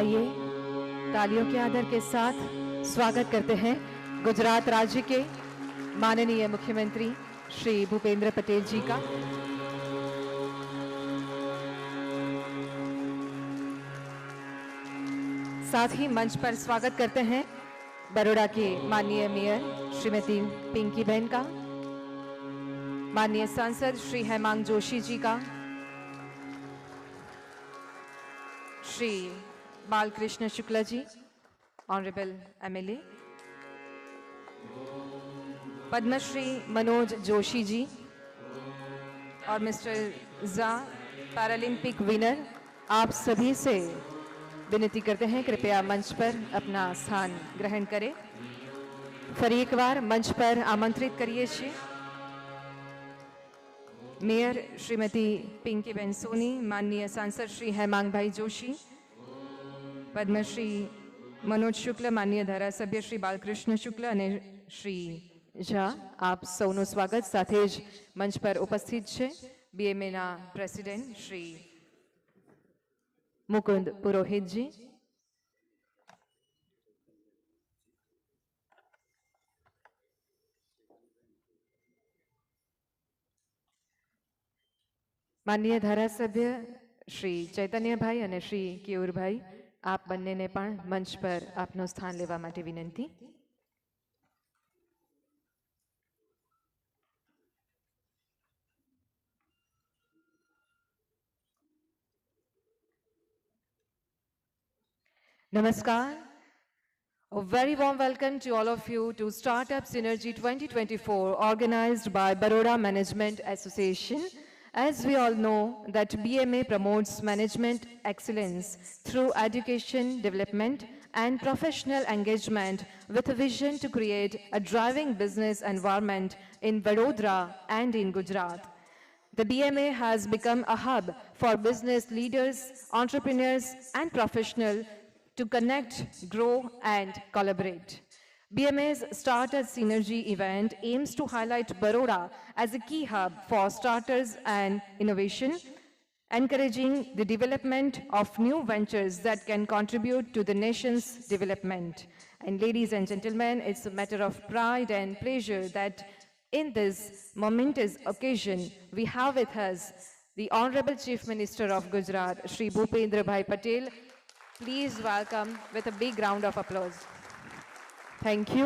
आइए तालियों के आदर के साथ स्वागत करते हैं गुजरात राज्य के माननीय मुख्यमंत्री श्री भूपेंद्र पटेल जी का। साथ ही मंच पर स्वागत करते हैं बड़ौदा के माननीय मेयर श्रीमती पिंकी बहन का, माननीय सांसद श्री हेमांग जोशी जी का, श्री बालकृष्ण शुक्ला जी, ऑनरेबल एमएलए, पद्मश्री मनोज जोशी जी और मिस्टर जा पैरालंपिक विनर, आप सभी से विनती करते हैं कृपया मंच पर अपना स्थान ग्रहण करें। फिर एक बार मंच पर आमंत्रित करिए छे मेयर श्रीमती पिंकी बेन सोनी, माननीय सांसद श्री हेमांग भाई जोशी, पद्मश्री मनोज शुक्ल, माननीय धारासभ्य श्री बालकृष्ण शुक्ल અને શ્રી ઝા, આપ સૌનું સ્વાગત। સાથે જ મંચ પર ઉપસ્થિત છે બીએમએના પ્રેસિડેન્ટ શ્રી મુકુંદ પુરોહિતજી, માનનીય ધારાસભ્ય શ્રી ચૈતન્યભાઈ અને શ્રી કેયુરભાઈ, આપ બંનેને પણ મંચ પર આપનું સ્થાન લેવા માટે વિનંતી। Namaskar. A very warm welcome to all of you to Startup Synergy 2024 organized by Baroda Management Association. As we all know that BMA promotes management excellence through education, development and professional engagement with a vision to create a driving business environment in Vadodara and in Gujarat. The BMA has become a hub for business leaders, entrepreneurs and professionals to connect, grow and collaborate. BMA's Startup Synergy event aims to highlight Baroda as a key hub for starters and innovation, encouraging the development of new ventures that can contribute to the nation's development. And ladies and gentlemen, it's a matter of pride and pleasure that in this momentous occasion, we have with us the Honorable Chief Minister of Gujarat, Shri Bhupendra Bhai Patel. Please welcome with a big round of applause. Thank you.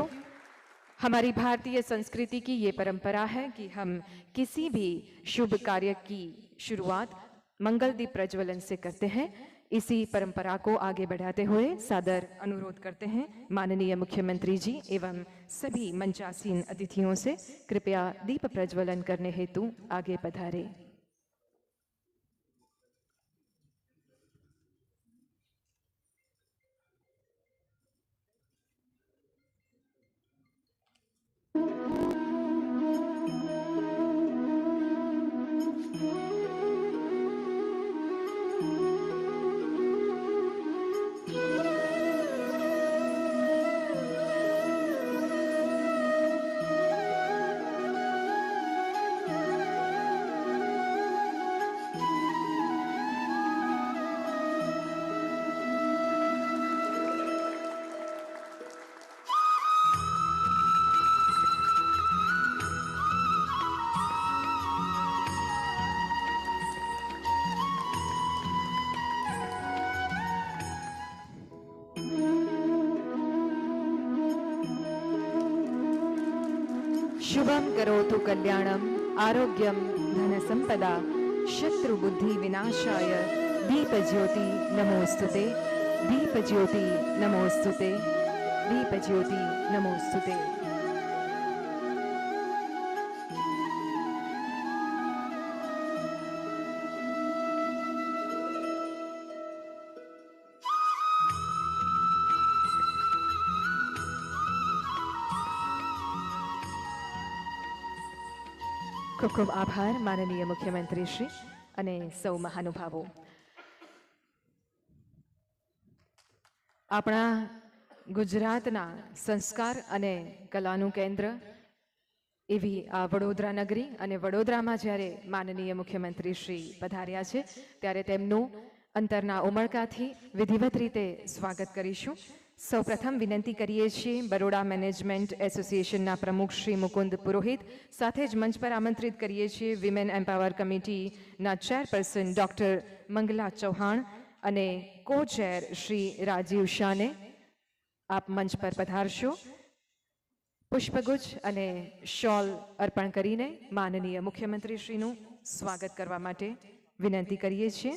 हमारी भारतीय संस्कृति की ये परंपरा है कि हम किसी भी शुभ कार्य की शुरुआत मंगल दीप प्रज्वलन से करते हैं। इसी परंपरा को आगे बढ़ाते हुए सादर अनुरोध करते हैं माननीय मुख्यमंत्री जी एवं सभी मंचासीन अतिथियों से कृपया दीप प्रज्वलन करने हेतु आगे पधारें। शुभम करोतु कल्याणम आरोग्यम धन संपदा शत्रुबुद्धि विनाशाय दीप ज्योति नमोस्तुते, दीप ज्योति नमोस्तुते, दीप ज्योति नमोस्तुते। खूब खूब आभार माननीय मुख्यमंत्री श्री અને સૌ મહાનુભાવો। આપણા ગુજરાતના સંસ્કાર અને કલાનું કેન્દ્ર એવી આ વડોદરા નગરી અને વડોદરામાં જ્યારે માનનીય મુખ્યમંત્રી શ્રી પધાર્યા છે ત્યારે તેમનું અંતરના ઉમળકાથી વિધિવત રીતે સ્વાગત કરીશું. સૌપ્રથમ વિનંતી કરીએ છીએ બરોડા મેનેજમેન્ટ એસોસિએશનના પ્રમુખ શ્રી મુકુંદ પુરોહિત, સાથે જ મંચ પર આમંત્રિત કરીએ છીએ વિમેન એમ્પાવર કમિટીના ચેરપર્સન ડૉક્ટર મંગલા ચૌહાણ અને કો ચેર શ્રી રાજીવ શાહને. આપ મંચ પર પધારશો. પુષ્પગુચ્છ અને શોલ અર્પણ કરીને માનનીય મુખ્યમંત્રીશ્રીનું સ્વાગત કરવા માટે વિનંતી કરીએ છીએ.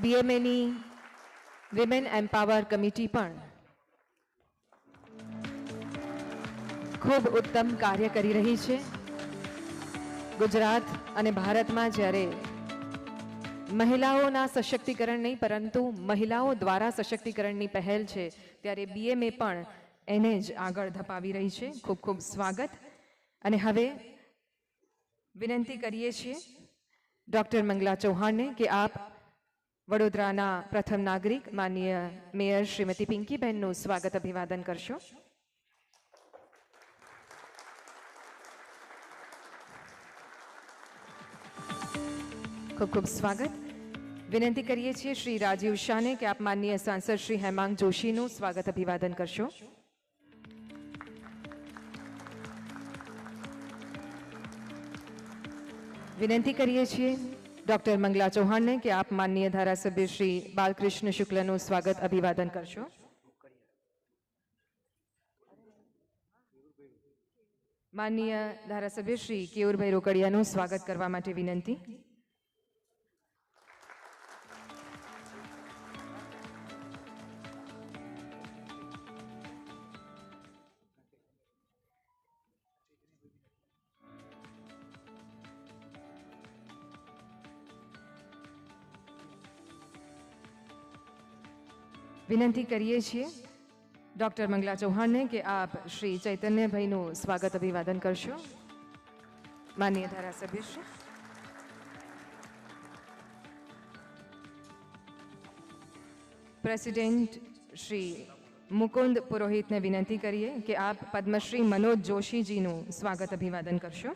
બીએમએની વિમેન એમ્પાવર કમિટી પણ ખૂબ ઉત્તમ કાર્ય કરી રહી છે. ગુજરાત અને ભારતમાં જ્યારે મહિલાઓના સશક્તિકરણ નહીં પરંતુ મહિલાઓ દ્વારા સશક્તિકરણની પહેલ છે, ત્યારે બીએમએ પણ એને જ આગળ ધપાવી રહી છે. ખૂબ ખૂબ સ્વાગત. અને હવે વિનંતી કરીએ છીએ ડૉક્ટર મંગલા ચૌહાણને કે આપ વડોદરાના પ્રથમ નાગરિક માનનીય મેયર શ્રીમતી પિંકીબેનનું સ્વાગત અભિવાદન કરશો. ખૂબ ખૂબ સ્વાગત. વિનંતી કરીએ છીએ શ્રી રાજીવ શાહને કે આપ માનનીય સાંસદ શ્રી હેમાંગ જોશીનું સ્વાગત અભિવાદન કરશો. વિનંતી કરીએ છીએ ડૉક્ટર મંગલા ચૌહાણને કે આપ માનનીય ધારાસભ્ય શ્રી બાલકૃષ્ણ શુક્લનું સ્વાગત અભિવાદન કરશો. માનનીય ધારાસભ્ય શ્રી કેયુરભાઈ રોકડિયાનું સ્વાગત કરવા માટે વિનંતી. વિનંતી કરીએ છીએ ડૉક્ટર મંગલા ચૌહાણને કે આપ શ્રી ચૈતન્યભાઈનું સ્વાગત અભિવાદન કરશો. માનનીય ધારાસભ્ય શ્રી. પ્રેસિડેન્ટ શ્રી મુકુંદ પુરોહિતને વિનંતી કરીએ કે આપ પદ્મશ્રી મનોજ જોશીજીનું સ્વાગત અભિવાદન કરશો.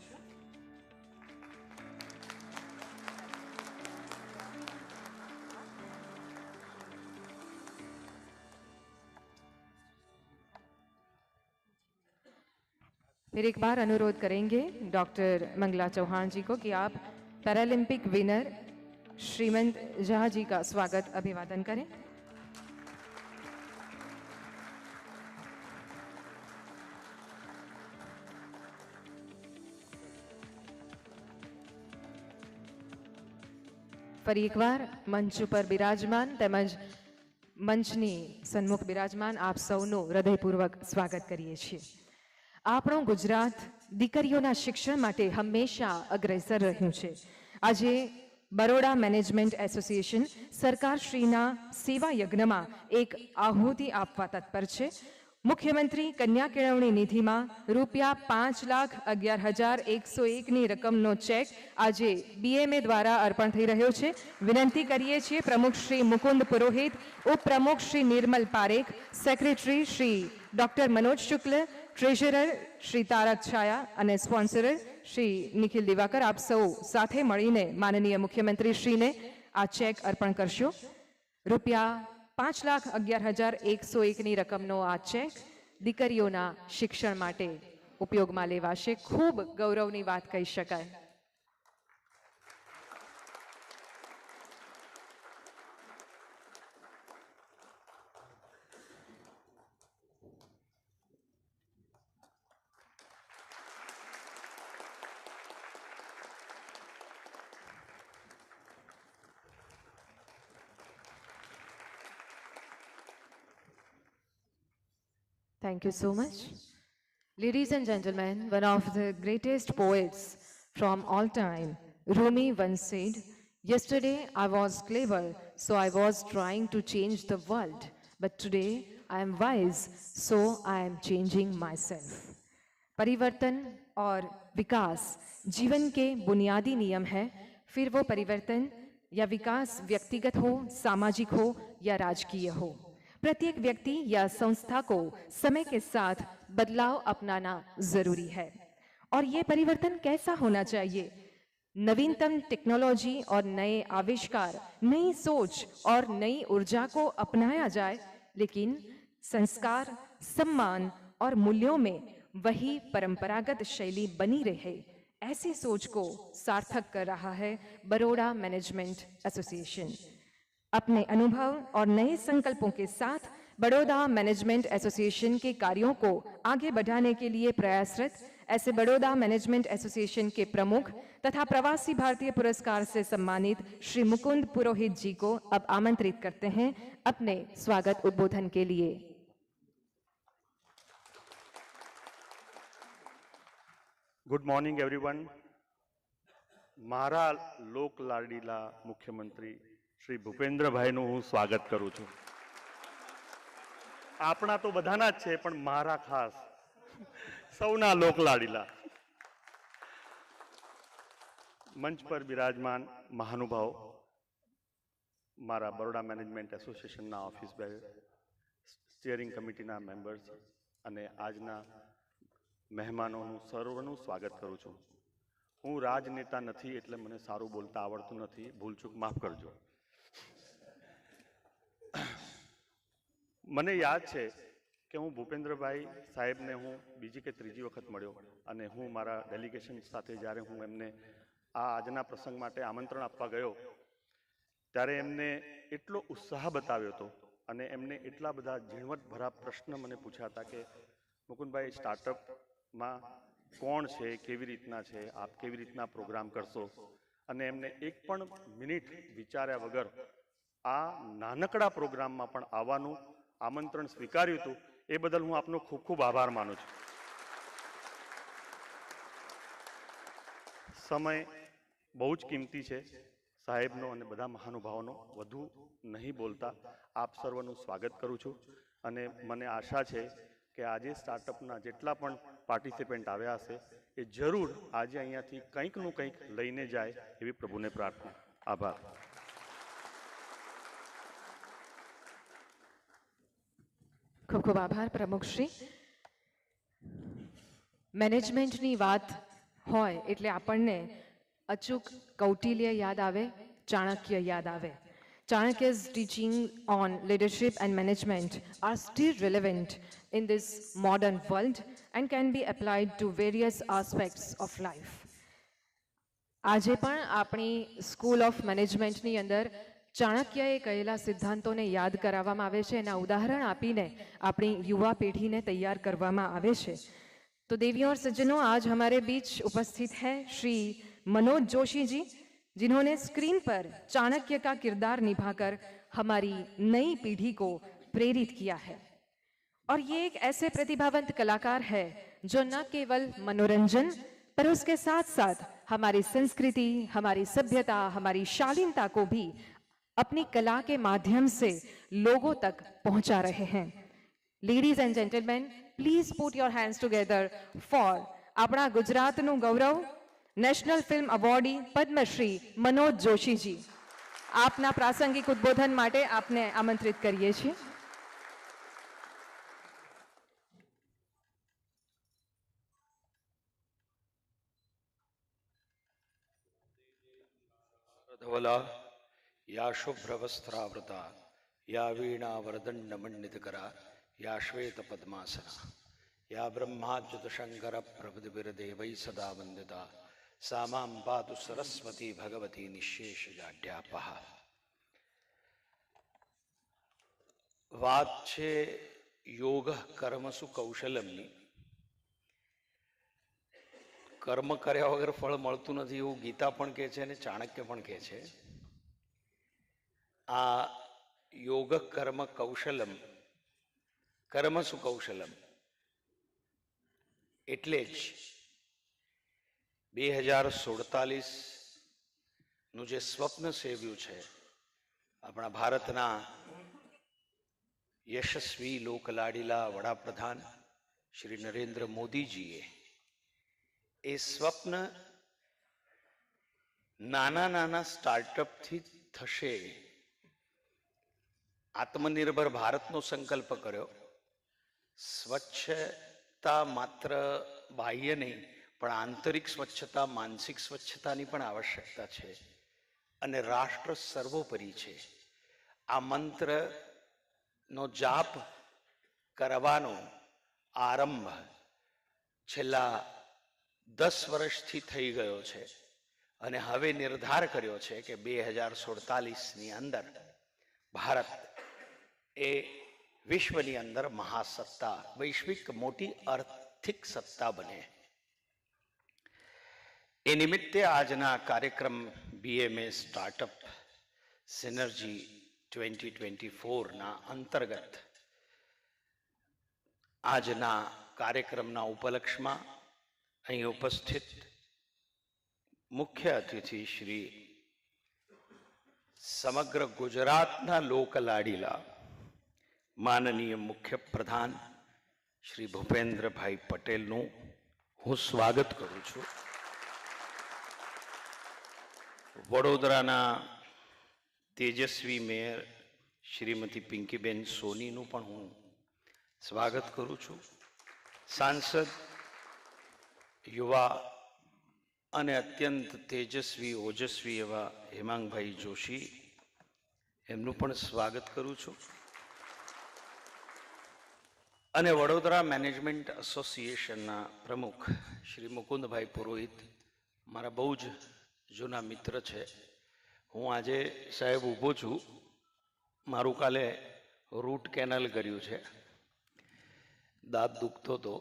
फिर एक बार अनुरोध करेंगे डॉक्टर मंगला चौहान जी को कि आप पैरालंपिक विनर श्रीमंत झा जी का स्वागत अभिवादन करें. ફરી એકવાર મંચ ઉપર બિરાજમાન તેમજ મંચની સન્મુખ બિરાજમાન આપ સૌનું હૃદયપૂર્વક સ્વાગત કરીએ છીએ. આપણું ગુજરાત દીકરીઓના શિક્ષણ માટે હંમેશા અગ્રેસર રહ્યું છે. આજે બરોડા મેનેજમેન્ટ એસોસિએશન સરકારશ્રીના સેવા યજ્ઞમાં એક આહુતિ આપવા તત્પર છે. મુખ્યમંત્રી કન્યા કેળવણી નિધિમાં ₹5,11,101ની રકમનો ચેક આજે બીએમએ દ્વારા અર્પણ થઈ રહ્યો છે. વિનંતી કરીએ છીએ પ્રમુખ શ્રી મુકુંદ પુરોહિત, ઉપપ્રમુખ શ્રી નિર્મલ પારેખ, સેક્રેટરી શ્રી ડૉક્ટર મનોજ શુક્લ, ટ્રેઝરર શ્રી તારક છાયા અને સ્પોન્સરર શ્રી નિખિલ દિવાકર આપ સૌ સાથે મળીને માનનીય મુખ્યમંત્રીશ્રીને આ ચેક અર્પણ કરશો. ₹5,11,101ની રકમનો આ ચેક દીકરીઓના શિક્ષણ માટે ઉપયોગમાં લેવાશે. ખૂબ ગૌરવની વાત કહી શકાય. Thank you so much. Ladies and gentlemen, one of the greatest poets from all time, Rumi once said, "Yesterday I was clever, so I was trying to change the world. But today I am wise, so I am changing myself." परिवर्तन और विकास जीवन के बुनियादी नियम है. फिर वो परिवर्तन या विकास व्यक्तिगत हो, सामाजिक हो या राजकीय हो, प्रत्येक व्यक्ति या संस्था को समय के साथ बदलाव अपनाना जरूरी है। और ये परिवर्तन कैसा होना चाहिए? नवीनतम टेक्नोलॉजी और नए आविष्कार, नई सोच और नई ऊर्जा को अपनाया जाए, लेकिन संस्कार, सम्मान और मूल्यों में वही परंपरागत शैली बनी रहे, ऐसी सोच को सार्थक कर रहा है बड़ौदा मैनेजमेंट एसोसिएशन। अपने अनुभव और नए संकल्पों के साथ बड़ौदा मैनेजमेंट एसोसिएशन के कार्यों को आगे बढ़ाने के लिए प्रयासरत ऐसे बड़ौदा मैनेजमेंट एसोसिएशन के प्रमुख तथा प्रवासी भारतीय पुरस्कार से सम्मानित श्री मुकुंद पुरोहित जी को अब आमंत्रित करते हैं अपने स्वागत उद्बोधन के लिए। Good morning everyone. मारा लोक लाडीला मुख्यमंत्री श्री भूपेन्द्रभाईનું હું સ્વાગત કરું છું। આપણા તો બધાના જ છે, પણ મારા ખાસ સૌના લોક લાડીલા મંચ પર બિરાજમાન મહાનુભાવ, મારા બરોડા મેનેજમેન્ટ એસોસિએશનના ઓફિસ બેર, સ્ટીયરિંગ કમિટીના મેમ્બર્સ અને આજના મહેમાનોનું સર્વનું સ્વાગત કરું છું। હું રાજનેતા નથી એટલે મને સારું બોલતા આવડતું નથી, ભૂલચૂક માફ કરજો। મને યાદ છે કે હું ભૂપેન્દ્રભાઈ સાહેબને હું બીજી કે ત્રીજી વખત મળ્યો અને હું મારા ડેલિગેશન સાથે જ્યારે હું એમને આ આજના પ્રસંગ માટે આમંત્રણ આપવા ગયો ત્યારે એમને એટલો ઉત્સાહ બતાવ્યો હતો અને એમને એટલા બધા ઝીણવટભરા પ્રશ્ન મને પૂછ્યા હતા કે મુકુંદભાઈ સ્ટાર્ટઅપમાં કોણ છે, કેવી રીતના છે, આપ કેવી રીતના પ્રોગ્રામ કરશો, અને એમને એક પણ મિનિટ વિચાર્યા વગર આ નાનકડા પ્રોગ્રામમાં પણ આવવાનું આમંત્રણ સ્વીકાર્યું હતું। એ બદલ હું આપનો ખૂબ ખૂબ આભાર માનું છું। સમય બહુ જ કિંમતી છે સાહેબનો અને બધા મહાનુભાવોનો, વધુ નહીં બોલતા આપ સર્વનું સ્વાગત કરું છું અને મને આશા છે કે આજે સ્ટાર્ટઅપના જેટલા પણ પાર્ટિસિપેન્ટ આવ્યા હશે એ જરૂર આજે અહીંયાથી કંઈકનું કંઈક લઈને જાય એવી પ્રભુને પ્રાર્થના। આભાર। ખૂબ ખૂબ આભાર પ્રમુખશ્રી। મેનેજમેન્ટની વાત હોય એટલે આપણને અચૂક કૌટિલ્ય યાદ આવે, ચાણક્ય યાદ આવે। Chanakya's teaching on leadership and management are still relevant in this modern world and can be applied to various aspects of life. આજે પણ આપણી સ્કૂલ ઓફ મેનેજમેન્ટની અંદર ચાણક્યએ કહેલા સિદ્ધાંતોને યાદ કરાવવામાં આવે છે, એના ઉદાહરણ આપીને આપણી युवा પેઢીને તૈયાર કરવામાં આવે છે। तो देवियों और सज्जनों, आज हमारे बीच उपस्थित है श्री मनोज जोशी जी, जिन्होंने स्क्रीन पर चाणक्य का किरदार निभाकर हमारी नई पीढ़ी को प्रेरित किया है। और ये एक ऐसे प्रतिभावंत कलाकार है जो न केवल मनोरंजन पर उसके साथ साथ हमारी संस्कृति, हमारी सभ्यता, हमारी शालीनता को भी अपनी कला के माध्यम से लोगों तक पहुंचा रहे हैं। Ladies and gentlemen, please put your hands together for આપણા ગુજરાતનું ગૌરવ, નેશનલ ફિલ્મ અવોર્ડી પદ્મશ્રી મનોજ જોશીજી। આપના પ્રાસંગિક ઉદ્બોધન માટે આપને આમંત્રિત કરીએ છીએ। धवला या शुभ्रवस्त्रावृता या वीणा वरदंडमंडितकरा या श्वेत पद्मासना या ब्रह्माच्युत शंकर प्रभुदिभिर्देवैः सदा वंदिता सा मां पातु सरस्वती भगवती निःशेषजाड्यापहा। વાત છે યોગ કર્મસુ કૌશલમની। કર્મ કર્યા વગર ફળ મળતું નથી એવું ગીતા પણ કહે છે અને ચાણક્ય પણ કહે છે। આ યોગ કર્મ કૌશલમ, કર્મસુ કૌશલમ એટલે જ 2047 નું જે સ્વપ્ન સેવ્યું છે આપણા ભારતના યશસ્વી લોકલાડીલા વડાપ્રધાન શ્રી નરેન્દ્ર મોદીજીએ એ સ્વપ્ન નાના નાના સ્ટાર્ટઅપથી થશે. આત્મનિર્ભર ભારતનો સંકલ્પ કર્યો. સ્વચ્છતા માત્ર બાહ્ય નહીં પણ આંતરિક સ્વચ્છતા, માનસિક સ્વચ્છતાની પણ આવશ્યકતા છે અને રાષ્ટ્ર સર્વોપરી છે. આ મંત્રનો જાપ કરવાનો આરંભ છેલ્લા 10 વર્ષથી થઈ ગયો છે અને હવે નિર્ધાર કર્યો છે કે 2047ની અંદર ભારત એ વિશ્વની અંદર મહાસત્તા, વૈશ્વિક મોટી આર્થિક સત્તા બને. એ નિમિત્તે આજના કાર્યક્રમ BMA સ્ટાર્ટઅપ સિનર્જી 2024ના અંતર્ગત આજના કાર્યક્રમના ઉપલક્ષમાં અહીં ઉપસ્થિત મુખ્ય અતિથિ શ્રી સમગ્ર ગુજરાતના લોકલાડીલા માનનીય મુખ્ય પ્રધાન શ્રી ભૂપેન્દ્રભાઈ પટેલનું હું સ્વાગત કરું છું. વડોદરાના તેજસ્વી મેયર શ્રીમતી પિંકીબેન સોનીનું પણ હું સ્વાગત કરું છું. સાંસદ, યુવા અને અત્યંત તેજસ્વી, ઓજસ્વી એવા હેમાંગભાઈ જોશી, એમનું પણ સ્વાગત કરું છું. અને વડોદરા મેનેજમેન્ટ એસોસિએશનના પ્રમુખ શ્રી મુકુંદભાઈ પુરોહિત, મારા બહુ જ જૂના મિત્ર છે. હું આજે સાહેબ ઊભો છું, મારું કાલે રૂટ કેનલ કર્યું છે, દાંત દુખતો હતો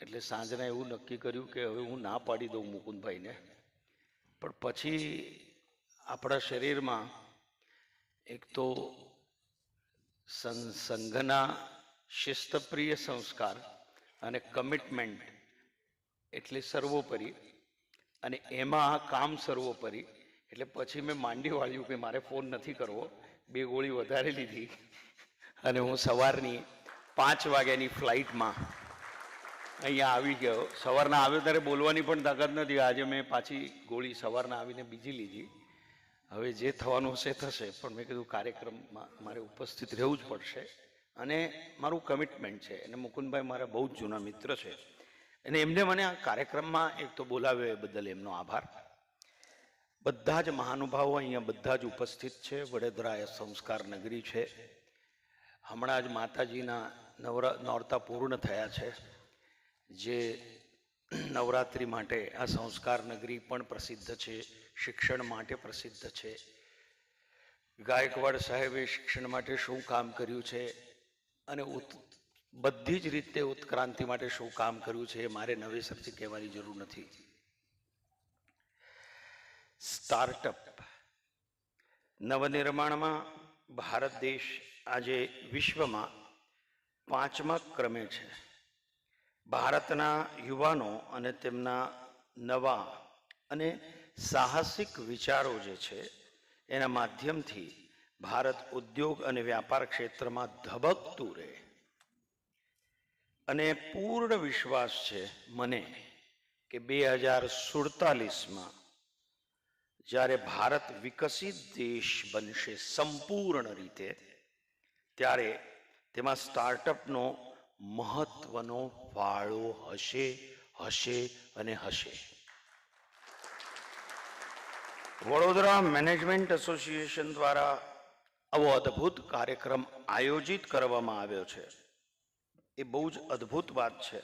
એટલે સાંજના એવું નક્કી કર્યું કે હવે હું ના પાડી દઉં મુકુંદભાઈને. પણ પછી આપણા શરીરમાં એક તો સંઘના શિસ્તપ્રિય સંસ્કાર અને કમિટમેન્ટ એટલે સર્વોપરી, અને એમાં આ કામ સર્વોપરી, એટલે પછી મેં માંડી વાળ્યું કે મારે ફોન નથી કરવો. 2 ગોળી વધારે લીધી અને હું સવારની 5 વાગ્યાની ફ્લાઇટમાં અહીંયા આવી ગયો. સવારના આવ્યો ત્યારે બોલવાની પણ તાકાત નથી. આજે મેં પાછી ગોળી સવારના આવીને બીજી લીધી. હવે જે થવાનું હશે થશે, પણ મેં કીધું કાર્યક્રમમાં મારે ઉપસ્થિત રહેવું જ પડશે અને મારું કમિટમેન્ટ છે. અને મુકુંદભાઈ મારા બહુ જ જૂના મિત્ર છે અને એમને મને આ કાર્યક્રમમાં એક તો બોલાવ્યો એ બદલ એમનો આભાર. બધા જ મહાનુભાવો અહીંયા બધા જ ઉપસ્થિત છે. વડોદરા એ સંસ્કાર નગરી છે. હમણાં જ માતાજીના નોરતા પૂર્ણ થયા છે. જે નવરાત્રિ માટે આ સંસ્કાર નગરી પણ પ્રસિદ્ધ છે, શિક્ષણ માટે પ્રસિદ્ધ છે. ગાયકવાડ સાહેબે શિક્ષણ માટે શું કામ કર્યું છે અને બધી જ રીતે ઉત્ક્રાંતિ માટે શું કામ કર્યું છે એ મારે નવેસરથી કહેવાની જરૂર નથી. સ્ટાર્ટઅપ નવનિર્માણમાં ભારત દેશ આજે વિશ્વમાં 5મા ક્રમે છે. ભારતના યુવાનો અને તેમના નવા અને સાહસિક વિચારો જે છે એના માધ્યમથી ભારત ઉદ્યોગ અને વ્યાપાર ક્ષેત્રમાં ધબકતું રહે. અને પૂર્ણ વિશ્વાસ છે મને કે 2047માં જ્યારે ભારત વિકસિત દેશ બનશે સંપૂર્ણ રીતે, ત્યારે તેમાં સ્ટાર્ટઅપનો મહત્વનો ફાળો હશે, હશે અને હશે. વડોદરા મેનેજમેન્ટ એસોસિએશન દ્વારા આવો અદ્ભુત કાર્યક્રમ આયોજિત કરવામાં આવ્યો છે. એ બહુ જ અદ્ભુત વાત છે.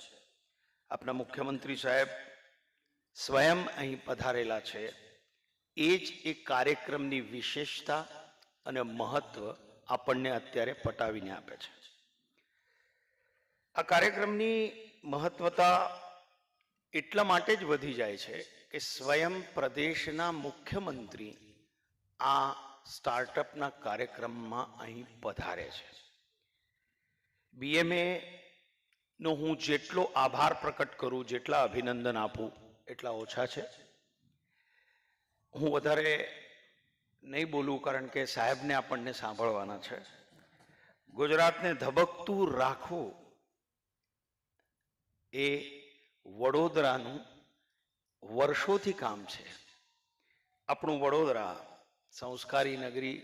આપણા મુખ્યમંત્રી સાહેબ સ્વયં અહીં પધારેલા છે. એ જ એક કાર્યક્રમની વિશેષતા અને મહત્વ આપણને અત્યારે પટાવીને આપે છે. આ કાર્યક્રમની મહત્વતા એટલા માટે જ વધી જાય છે કે સ્વયં પ્રદેશના મુખ્યમંત્રી આ સ્ટાર્ટઅપના કાર્યક્રમમાં અહીં પધારે છે. BMA નો હું જેટલો આભાર પ્રકટ કરું, જેટલા અભિનંદન આપું એટલા ઓછા છે. હું વધારે નહીં બોલું કારણ કે સાહેબને આપણને સાંભળવાના છે. ગુજરાતને ધબકતું રાખવું એ વડોદરાનું વર્ષોથી કામ છે. આપણું વડોદરા સંસ્કારી નગરી.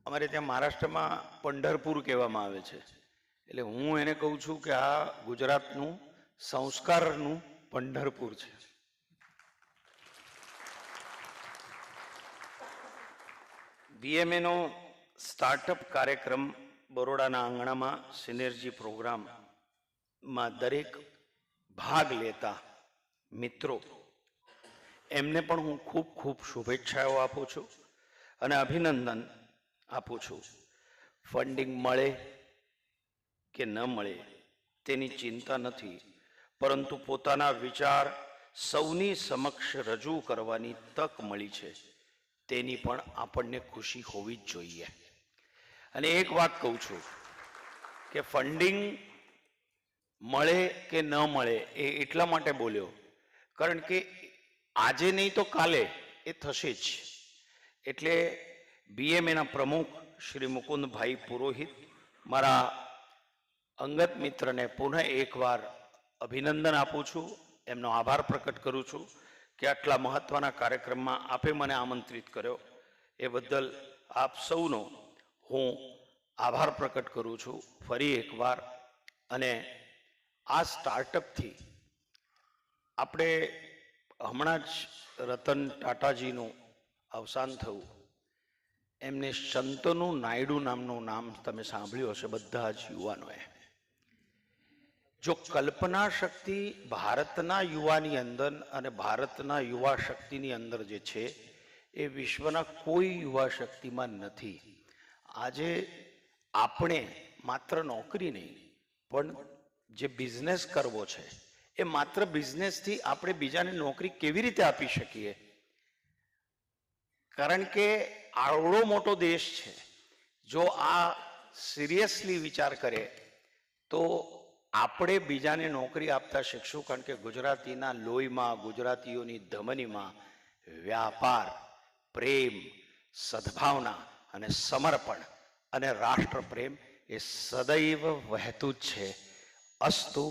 અમારે ત્યાં મહારાષ્ટ્રમાં પંઢરપુર કહેવામાં આવે છે, એટલે હું એને કહું છું કે આ ગુજરાતનું સંસ્કારનું પંઢરપુર છે. BMA નો સ્ટાર્ટઅપ કાર્યક્રમ બરોડાના આંગણામાં સિનર્જી પ્રોગ્રામમાં દરેક ભાગ લેતા મિત્રો એમને પણ હું ખૂબ ખૂબ શુભેચ્છાઓ આપું છું અને અભિનંદન આપું છું. ફંડિંગ મળે કે ન મળે તેની ચિંતા નથી, પરંતુ પોતાના વિચાર સૌની સમક્ષ રજૂ કરવાની તક મળી છે તેની પણ આપણને ખુશી હોવી જ જોઈએ. અને એક વાત કહું છું કે ફંડિંગ મળે કે ન મળે એ એટલા માટે બોલ્યો કારણ કે આજે નહીં તો કાલે એ થશે જ. એટલે BMAના પ્રમુખ શ્રી મુકુંદભાઈ પુરોહિત, મારા અંગત મિત્રને પુનઃ એકવાર અભિનંદન આપું છું, એમનો આભાર પ્રકટ કરું છું કે આટલા મહત્વના કાર્યક્રમમાં આપે મને આમંત્રિત કર્યો એ બદલ આપ સૌનો હું આભાર પ્રકટ કરું છું ફરી એકવાર. અને આ સ્ટાર્ટઅપથી આપણે હમણાં જ રતન ટાટાજીનું અવસાન થયું. એમને શંતનુ નાયડુ નામનું નામ તમે સાંભળ્યું હશે બધા જ યુવાનોએ. જો કલ્પના શક્તિ ભારતના યુવાની અંદર અને ભારતના યુવા શક્તિની અંદર જે છે એ વિશ્વના કોઈ યુવા શક્તિમાં નથી. આજે આપણે માત્ર નોકરી નહીં પણ જે બિઝનેસ કરવો છે એ માત્ર બિઝનેસથી આપણે બીજાને નોકરી કેવી રીતે આપી શકીએ, કારણ કે આવડો મોટો દેશ છે. જો આ સિરિયસલી વિચાર કરે તો આપણે બીજાને નોકરી આપતા શીખશું, કારણ કે ગુજરાતીના લોહીમાં, ગુજરાતીઓની ધમનીમાં વ્યાપાર, પ્રેમ, સદભાવના અને સમર્પણ અને રાષ્ટ્ર પ્રેમ એ સદૈવ વહેતું જ છે. અસ્તુ.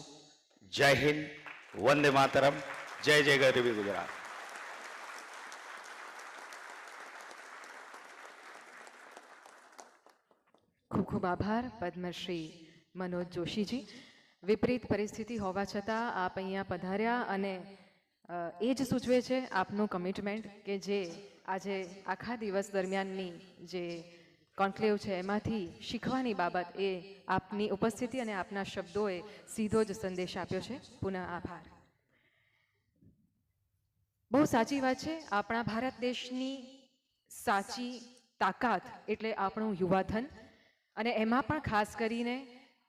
જય હિન્દ, વંદે માતરમ, જય જય ગરવી ગુજરાત. ખૂબ ખૂબ આભાર પદ્મશ્રી મનોજ જોશીજી. વિપરીત પરિસ્થિતિ હોવા છતાં આપ અહીંયા પધાર્યા અને એ જ સૂચવે છે આપનું કમિટમેન્ટ કે જે આજે આખા દિવસ દરમિયાનની જે કોન્ક્લેવ છે એમાંથી શીખવાની બાબત એ આપની ઉપસ્થિતિ અને આપના શબ્દોએ સીધો જ સંદેશ આપ્યો છે. પુનઃ આભાર. બહુ સાચી વાત છે. આપણા ભારત દેશની સાચી તાકાત એટલે આપણું યુવાધન, અને એમાં પણ ખાસ કરીને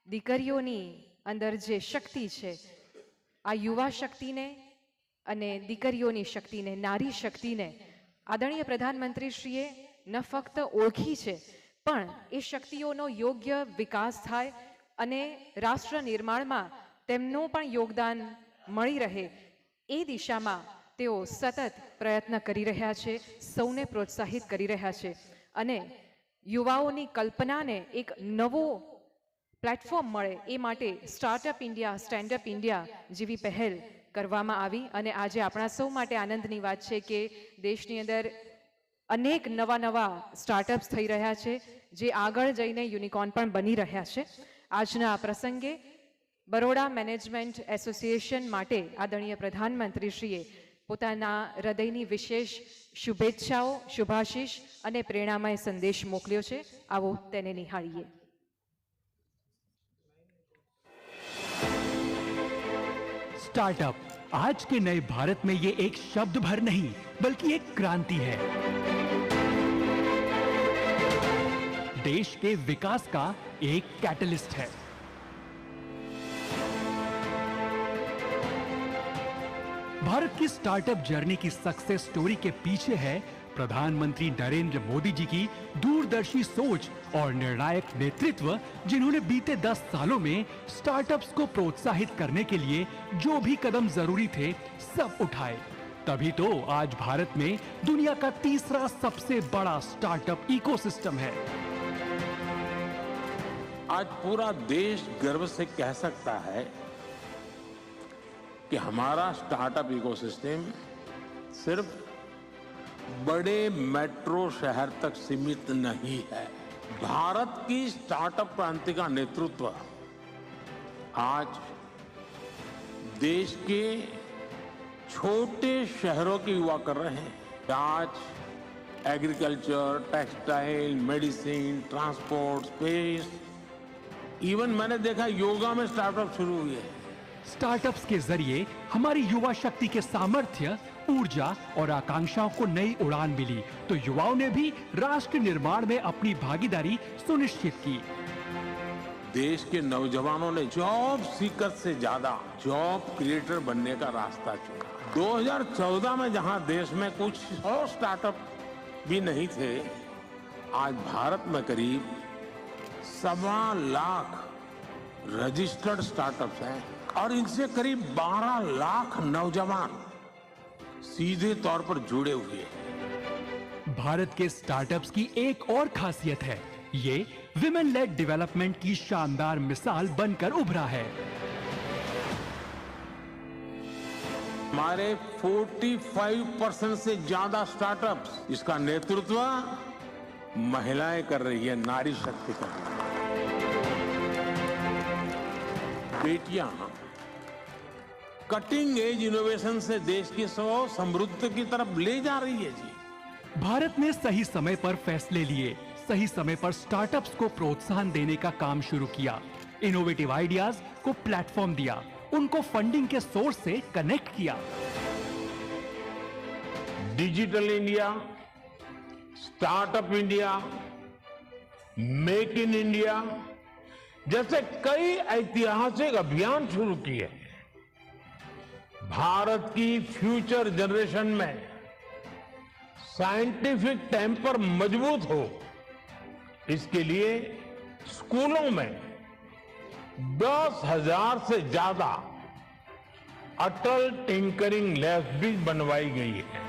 દીકરીઓની અંદર જે શક્તિ છે, આ યુવા શક્તિને અને દીકરીઓની શક્તિને, નારી શક્તિને આદરણીય પ્રધાનમંત્રીશ્રીએ ન ફક્ત ઓળખી છે પણ એ શક્તિઓનો યોગ્ય વિકાસ થાય અને રાષ્ટ્ર નિર્માણમાં તેમનું પણ યોગદાન મળી રહે એ દિશામાં તેઓ સતત પ્રયત્ન કરી રહ્યા છે, સૌને પ્રોત્સાહિત કરી રહ્યા છે. અને યુવાઓની કલ્પનાને એક નવો પ્લેટફોર્મ મળે એ માટે સ્ટાર્ટઅપ ઇન્ડિયા, સ્ટેન્ડઅપ ઇન્ડિયા જેવી પહેલ કરવામાં આવી. અને આજે આપણા સૌ માટે આનંદની વાત છે કે દેશની અંદર અનેક નવા સ્ટાર્ટઅપ્સ થઈ રહ્યા છે જે આગળ જઈને યુનિકોર્ન પણ બની રહ્યા છે. આજના આ પ્રસંગે બરોડા મેનેજમેન્ટ એસોસિએશન માટે આદરણીય પ્રધાનમંત્રીશ્રીએ પોતાના હૃદયની વિશેષ શુભેચ્છાઓ, શુભાશીષ અને પ્રેરણામય સંદેશ મોકલ્યો છે. આવો તેને નિહાળીએ. स्टार्टअप आज के नए भारत में ये एक शब्द भर नहीं बल्कि एक क्रांति है. देश के विकास का एक कैटलिस्ट है. भारत की स्टार्टअप जर्नी की सक्सेस स्टोरी के पीछे है प्रधानमंत्री नरेंद्र मोदी जी की दूरदर्शी सोच और निर्णायक नेतृत्व, जिन्होंने बीते 10 सालों में स्टार्टअप्स को प्रोत्साहित करने के लिए जो भी कदम जरूरी थे सब उठाए. तभी तो आज भारत में दुनिया का तीसरा सबसे बड़ा स्टार्टअप इकोसिस्टम है. आज पूरा देश गर्व से कह सकता है कि हमारा स्टार्टअप इकोसिस्टम सिर्फ बड़े मेट्रो शहर तक सीमित नहीं है। भारत की स्टार्टअप क्रांति का नेतृत्व आज देश के छोटे शहरों के युवा कर रहे हैं। आज agriculture, textile, medicine, transport, space, even मैंने देखा योगा में स्टार्टअप शुरू हुए हैं। स्टार्टअप्स के जरिए हमारी युवा शक्ति के सामर्थ्य, ऊर्जा और आकांक्षाओं को नई उड़ान मिली, तो युवाओं ने भी राष्ट्र निर्माण में अपनी भागीदारी सुनिश्चित की। देश के नौजवानों ने जॉब सीकर से ज्यादा जॉब क्रिएटर बनने का रास्ता चुना। 2014 में जहां देश में कुछ 100 स्टार्टअप भी नहीं थे, आज भारत में करीब 1.25 लाख रजिस्टर्ड स्टार्टअप्स हैं और इनसे करीब 12 लाख नौजवान सीधे तौर पर जुड़े हुए हैं। भारत के स्टार्टअप्स की एक और खासियत है, ये विमेन लेड डेवलपमेंट की शानदार मिसाल बनकर उभरा है। हमारे 45% से ज्यादा स्टार्टअप्स, इसका नेतृत्व महिलाएं कर रही है, नारी शक्ति कर रही है। बेटियां कटिंग एज इनोवेशन से देश की समृद्धि की तरफ ले जा रही है जी। भारत ने सही समय पर फैसले लिए, सही समय पर स्टार्टअप्स को प्रोत्साहन देने का काम शुरू किया, इनोवेटिव आइडियाज को प्लेटफॉर्म दिया, उनको फंडिंग के सोर्स से कनेक्ट किया। Digital India, startup India, make in India जैसे कई ऐतिहासिक अभियान शुरू किए। भारत की फ्यूचर जनरेशन में साइंटिफिक टेम्पर मजबूत हो, इसके लिए स्कूलों में 10,000 से ज्यादा अटल टिंकरिंग लैब्स भी बनवाई गई है।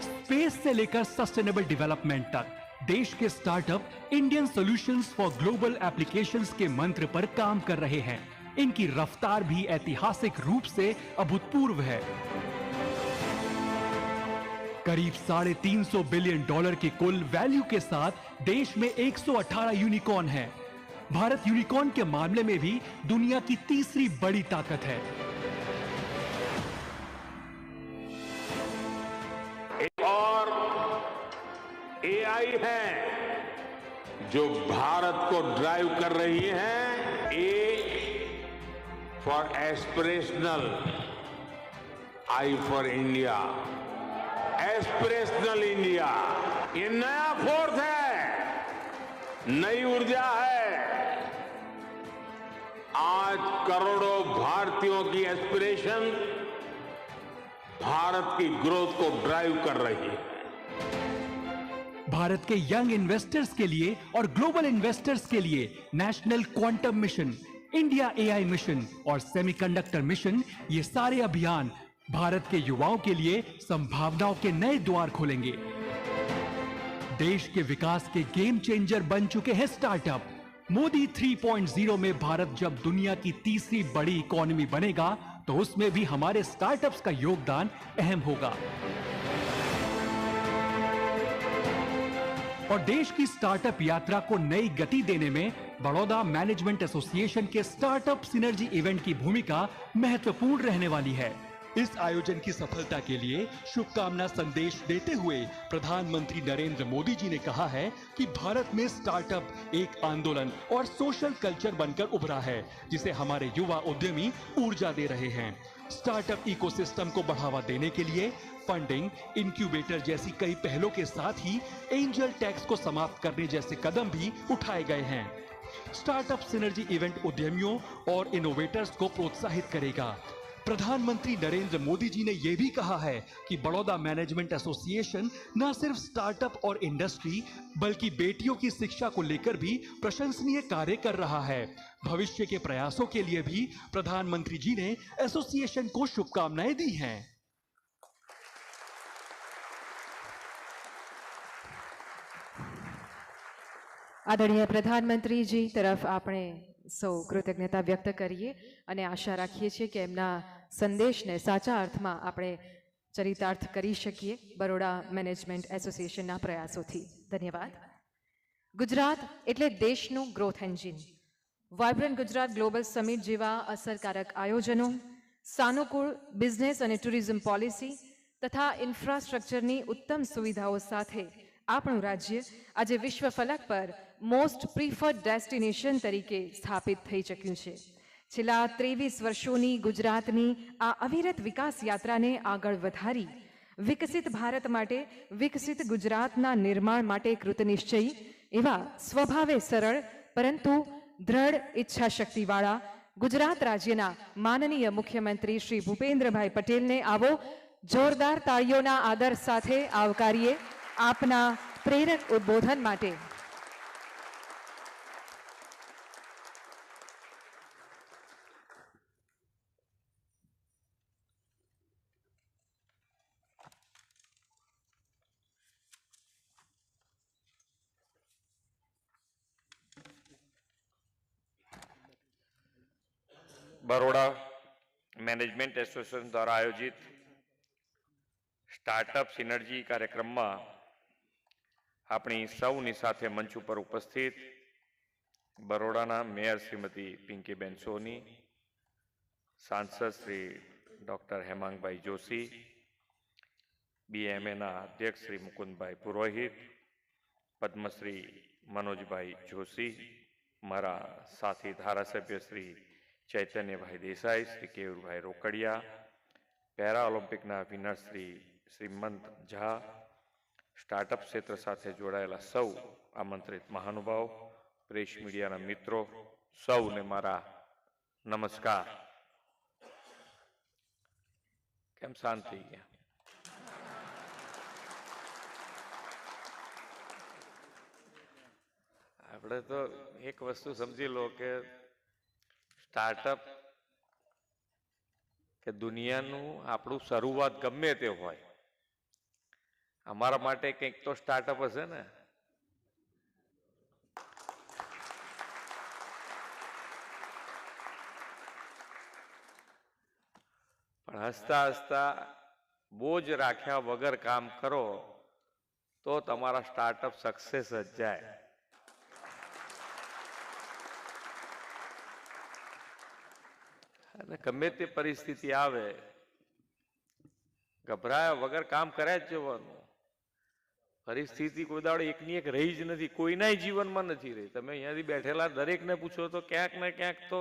स्पेस से लेकर सस्टेनेबल डेवलपमेंट तक देश के startup Indian solutions for global applications के मंत्र पर काम कर रहे हैं। इनकी रफ्तार भी ऐतिहासिक रूप से अभूतपूर्व है। करीब $350 बिलियन की कुल वैल्यू के साथ देश में 118 यूनिकॉर्न हैं। भारत यूनिकॉर्न के मामले में भी दुनिया की तीसरी बड़ी ताकत है। एक और एआई है जो भारत को ड्राइव कर रही है। A for aspirational, I for India. Aspirational India, ये नया फोर्स है, नई ऊर्जा है। आज करोड़ों भारतीयों की एस्पिरेशन भारत की ग्रोथ को ड्राइव कर रही है। भारत के यंग इन्वेस्टर्स के लिए और ग्लोबल इन्वेस्टर्स के लिए national quantum mission, India AI mission और सेमीकंडक्टर मिशन, ये सारे अभियान भारत के युवाओं के लिए संभावनाओं के नए द्वार खोलेंगे। देश के विकास के गेम चेंजर बन चुके हैं स्टार्टअप। मोदी 3.0 में भारत जब दुनिया की तीसरी बड़ी इकोनॉमी बनेगा, तो उसमें भी हमारे स्टार्टअप्स का योगदान अहम होगा। और देश की स्टार्टअप यात्रा को नई गति देने में बड़ौदा मैनेजमेंट एसोसिएशन के स्टार्टअप सिनर्जी इवेंट की भूमिका महत्वपूर्ण रहने वाली है। इस आयोजन की सफलता के लिए शुभकामना संदेश देते हुए प्रधानमंत्री नरेंद्र मोदी जी ने कहा है कि भारत में स्टार्टअप एक आंदोलन और सोशल कल्चर बनकर उभरा है, जिसे हमारे युवा उद्यमी ऊर्जा दे रहे हैं। स्टार्टअप इकोसिस्टम को बढ़ावा देने के लिए फंडिंग, इनक्यूबेटर जैसी कई पहलों के साथ ही एंजल टैक्स को समाप्त करने जैसे कदम भी उठाए गए हैं। स्टार्टअप सिनर्जी इवेंट उद्यमियों और इनोवेटर्स को प्रोत्साहित करेगा। प्रधानमंत्री नरेंद्र मोदी जी ने यह भी कहा है कि बड़ौदा मैनेजमेंट एसोसिएशन न सिर्फ स्टार्टअप और इंडस्ट्री बल्कि बेटियों की शिक्षा को लेकर भी प्रशंसनीय कार्य कर रहा है। भविष्य के प्रयासों के लिए भी प्रधानमंत्री जी ने एसोसिएशन को शुभकामनाएं दी हैं। આદરણીય પ્રધાનમંત્રીજી તરફ આપણે સૌ કૃતજ્ઞતા વ્યક્ત કરીએ અને આશા રાખીએ છીએ કે એમના સંદેશને સાચા અર્થમાં આપણે ચરિતાર્થ કરી શકીએ બરોડા મેનેજમેન્ટ એસોસિએશનના પ્રયાસોથી. ધન્યવાદ. ગુજરાત એટલે દેશનું growth engine. Vibrant Gujarat global summit જેવા અસરકારક આયોજનો, સાનુકૂળ બિઝનેસ અને ટુરિઝમ પોલિસી તથા ઇન્ફ્રાસ્ટ્રક્ચરની ઉત્તમ સુવિધાઓ સાથે આપણું રાજ્ય આજે વિશ્વ ફલક પર મોસ્ટ પ્રિફર્ડ ડેસ્ટિનેશન તરીકે સ્થાપિત થઈ ચૂક્યું છે. છેલ્લા 23 વર્ષોની ગુજરાતની આ અવિરત વિકાસ યાત્રાને આગળ વધારી વિકસિત ભારત માટે, વિકસિત ગુજરાતના નિર્માણ માટે કૃતનિશ્ચયી એવા સ્વભાવે સરળ પરંતુ દ્રઢ ઈચ્છાશક્તિવાળા ગુજરાત રાજ્યના માનનીય મુખ્યમંત્રી શ્રી ભૂપેન્દ્રભાઈ પટેલને આવો જોરદાર તાળીઓના આદર સાથે આવકારીએ આપના પ્રેરક ઉદ્બોધન માટે. બરોડા મેનેજમેન્ટ એસોસિએશન દ્વારા આયોજિત સ્ટાર્ટઅપ સિનર્જી કાર્યક્રમમાં આપણી સૌની સાથે મંચ ઉપર ઉપસ્થિત બરોડાના મેયર શ્રીમતી પિંકીબેન સોની, સાંસદ શ્રી ડૉક્ટર હેમાંગભાઈ જોશી, બીએમએના અધ્યક્ષ શ્રી મુકુંદભાઈ પુરોહિત, પદ્મશ્રી મનોજભાઈ જોશી, મારા સાથી ધારાસભ્ય શ્રી ચૈતન્યભાઈ દેસાઈ, શ્રી કેયુરભાઈ રોકડિયા, પેરા ઓલિમ્પિકના વિનર શ્રી શ્રીમંત ઝા, સ્ટાર્ટઅપ ક્ષેત્ર સાથે જોડાયેલા સૌ આમંત્રિત મહાનુભાવ, પ્રેસ મીડિયાના મિત્રો, સૌને મારા નમસ્કાર. કેમ શાંત થઈ ગયા? આપણે તો એક વસ્તુ સમજી લો કે સ્ટાર્ટઅપ કે દુનિયાનું આપણું શરૂઆત ગમે તે હોય, અમારા માટે કંઈક તો સ્ટાર્ટઅપ હશે ને. પણ હસતા હસતા બોજ રાખ્યા વગર કામ કરો તો તમારા સ્ટાર્ટઅપ સક્સેસ જ જાય. અને ગમે તે પરિસ્થિતિ આવે ગભરાયા વગર કામ કર્યા જ જવાનું. પરિસ્થિતિ કોઈ દાડો એકની એક રહી જ નથી, કોઈના જીવનમાં નથી રહી. તમે અહીંયાથી બેઠેલા દરેકને પૂછો તો ક્યાંક ને ક્યાંક તો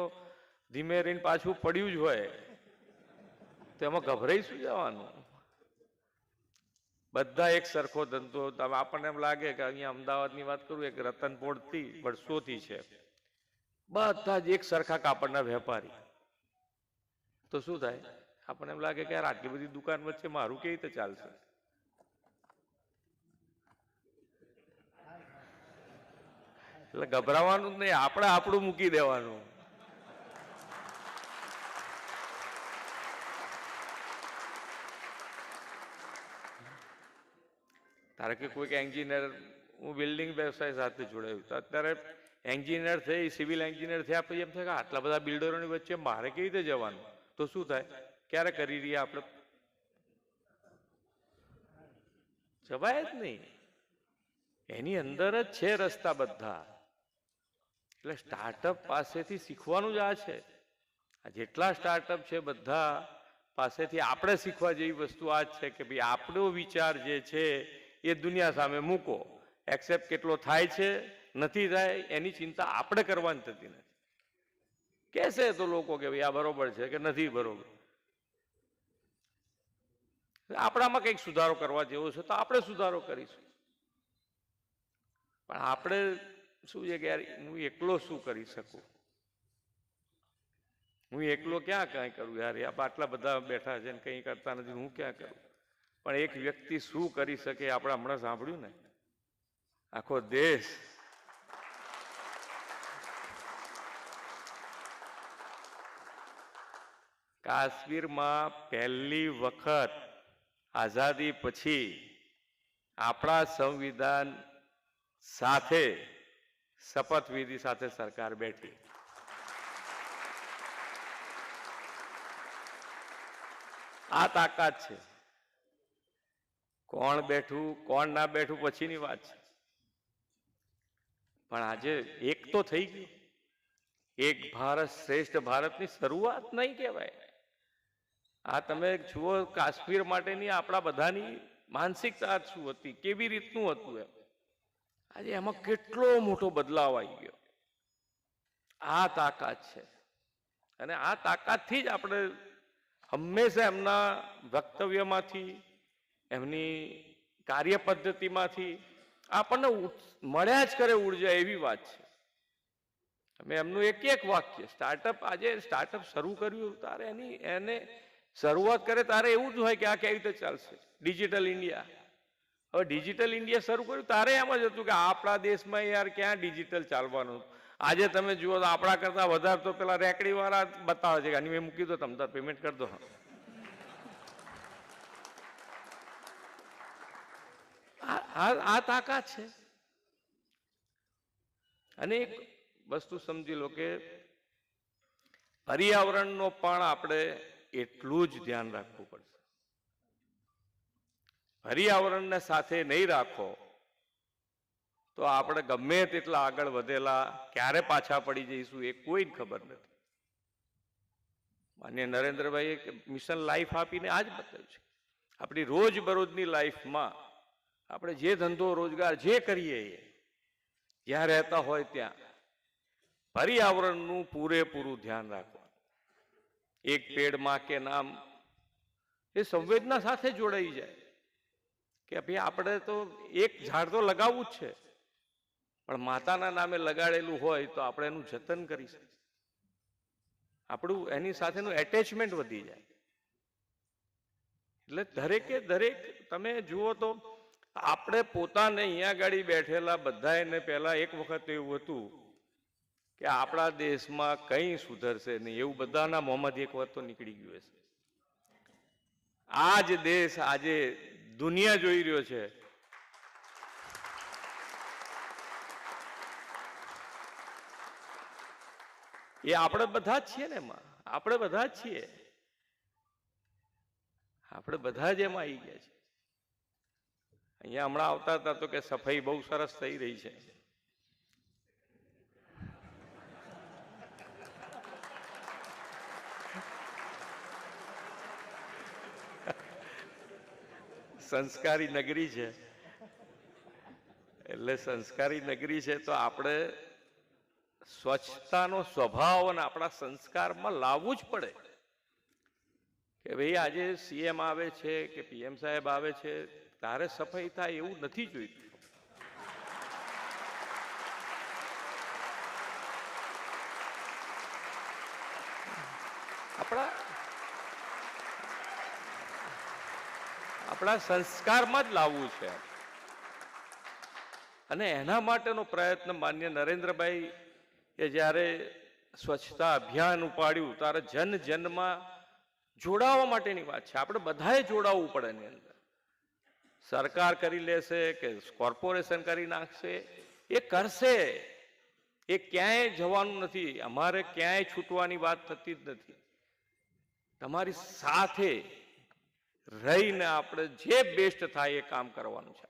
ધીમે રહીને પાછું પડ્યું જ હોય. તો એમાં ગભરાઈ શું જવાનું? બધા એક સરખો ધંધો. આપણને એમ લાગે કે અહીંયા અમદાવાદની વાત કરું, એક રતનપોળથી વર્ષોથી છે, બધા જ એક સરખા કાપડના વેપારી. તો શું થાય? આપણને એમ લાગે કે યાર આટલી બધી દુકાન વચ્ચે મારું કેવી રીતે ચાલશે? એટલે ગભરાવાનું જ નહીં, આપણે આપણું મૂકી દેવાનું. ધારો કે કોઈક એન્જિનિયર, હું બિલ્ડિંગ વ્યવસાય સાથે જોડાયું, તો અત્યારે એન્જિનિયર થઈ, સિવિલ એન્જિનિયર થયા પછી એમ થાય કે આટલા બધા બિલ્ડરોની વચ્ચે મારે કેવી રીતે જવાનું? તો શું થાય? ક્યારે કરી રહ્યા આપણે? જવાય જ નહીં. એની અંદર જ છે રસ્તા બધા. એટલે સ્ટાર્ટઅપ પાસેથી શીખવાનું જ આ છે. આ જેટલા સ્ટાર્ટઅપ છે બધા પાસેથી આપણે શીખવા જેવી વસ્તુ આ જ છે કે ભાઈ આપણો વિચાર જે છે એ દુનિયા સામે મૂકો. એક્સેપ્ટ કેટલો થાય છે, નથી થાય, એની ચિંતા આપણે કરવાની થતી નથી. કહેશે તો લોકો કે ભાઈ આ બરોબર છે કે નથી બરોબર. આપણામાં કંઈક સુધારો કરવા જેવો છે તો આપણે સુધારો કરીશું. પણ આપણે શું છે કે યાર હું એકલો શું કરી શકું? હું એકલો ક્યાં કાંઈ કરું યાર? આટલા બધા બેઠા છે ને કંઈ કરતા નથી, હું ક્યાં કરું? પણ એક વ્યક્તિ શું કરી શકે આપણે હમણાં સાંભળ્યું ને. આખો દેશ કાશ્મીરમાં પહેલી વખત આઝાદી પછી આપણા સંવિધાન સાથે શપથવિધિ સાથે સરકાર બેઠી. આ તાકાત છે. કોણ બેઠું કોણ ના બેઠું પછીની વાત છે, પણ આજે એક તો થઈ ગયું. એક ભારત શ્રેષ્ઠ ભારતની શરૂઆત નહીં કહેવાય. આ તમે જુઓ કાશ્મીર માટેની આપણા બધાની માનસિકતા શું હતી, કેવી રીતનું હતું એમ. આજે એમાં કેટલો મોટો બદલાવ આવી ગયો. આ તાકાત છે, અને આ તાકાતથી જ આપણે હંમેશા એમના વક્તવ્યમાંથી, એમની કાર્ય પદ્ધતિમાંથી આપણને મળ્યા જ કરે ઉર્જા, એવી વાત છે. અમે એમનું એક એક વાક્ય, સ્ટાર્ટઅપ, આજે સ્ટાર્ટઅપ શરૂ કર્યું તારે એને શરૂઆત કરે તારે એવું જ હોય કે આ કેવી રીતે ચાલશે. ડિજિટલ ઇન્ડિયા, હવે ડિજિટલ ઇન્ડિયા શરૂ કર્યું તારે એમ જ હતું કે આપણા દેશમાં યાર ક્યાં ડિજિટલ ચાલવાનું. આજે તમે જુઓ તો આપણા કરતા વધારે તો પેલા રેકડી વાળા બતાવે છે કે આની મેં મૂકી દો, તમે તાર પેમેન્ટ કરી દો. આ તાકાત છે. અને એક વસ્તુ સમજી લો કે પર્યાવરણનો પણ આપણે એટલું જ ધ્યાન રાખવું પડશે. પર્યાવરણને સાથે નહીં રાખો તો આપણે ગમે તેટલા આગળ વધેલા ક્યારે પાછા પડી જઈશું એ કોઈને ખબર નથી. માન્ય નરેન્દ્રભાઈએ મિશન લાઈફ આપીને આ જ બતાવ્યું છે. આપણી રોજબરોજની લાઈફમાં આપણે જે ધંધો રોજગાર જે કરીએ, જ્યાં રહેતા હોય ત્યાં પર્યાવરણનું પૂરેપૂરું ધ્યાન રાખવું. એક પેડ માં કે નામ એ સંવેદના સાથે જોડાઈ જાય કે ભાઈ આપણે તો એક ઝાડ તો લગાવવું જ છે, પણ માતાના નામે લગાડેલું હોય તો આપણે એનું જતન કરી શકીએ. આપણું એની સાથેનું એટેચમેન્ટ વધી જાય. એટલે દરેકે દરેક તમે જુઓ તો આપણે પોતાને અહીંયા ગાડી બેઠેલા બધાને પહેલા એક વખત એવું હતું કે આપણા દેશમાં કંઈ સુધરશે નહીં, એવું બધાના મોંમાંથી એક વાત તો નીકળી ગયું હશે. આ જ દેશ આજે દુનિયા જોઈ રહ્યો છે. એ આપણે બધા જ છીએ ને એમાં, આપણે બધા જ છીએ, આપણે બધા જ એમાં આવી ગયા છે. અહીંયા હમણાં આવતા હતા તો કે સફાઈ બહુ સરસ થઈ રહી છે. સંસ્કારી નગરી છે, એટલે સંસ્કારી નગરી છે તો આપણે સ્વચ્છતાનો સ્વભાવ અને આપણા સંસ્કારમાં લાવવું જ પડે કે ભાઈ આજે સીએમ આવે છે કે પીએમ સાહેબ આવે છે તારે સફાઈ થાય એવું નથી જોઈતું. આપણા સંસ્કારમાં જ લાવવું છે. અને એના માટેનો પ્રયત્ન માન્ય નરેન્દ્રભાઈ કે જ્યારે સ્વચ્છતા અભિયાન ઉપાડ્યું ત્યારે જન જનમાં જોડાવા માટેની વાત છે. આપણે બધાએ જોડાવવું પડે એની અંદર. સરકાર કરી લેશે કે કોર્પોરેશન કરી નાખશે, એ કરશે, એ ક્યાંય જવાનું નથી. અમારે ક્યાંય છૂટવાની વાત થતી જ નથી. તમારી સાથે રહીને આપણે જે બેસ્ટ થાય એ કામ કરવાનું છે.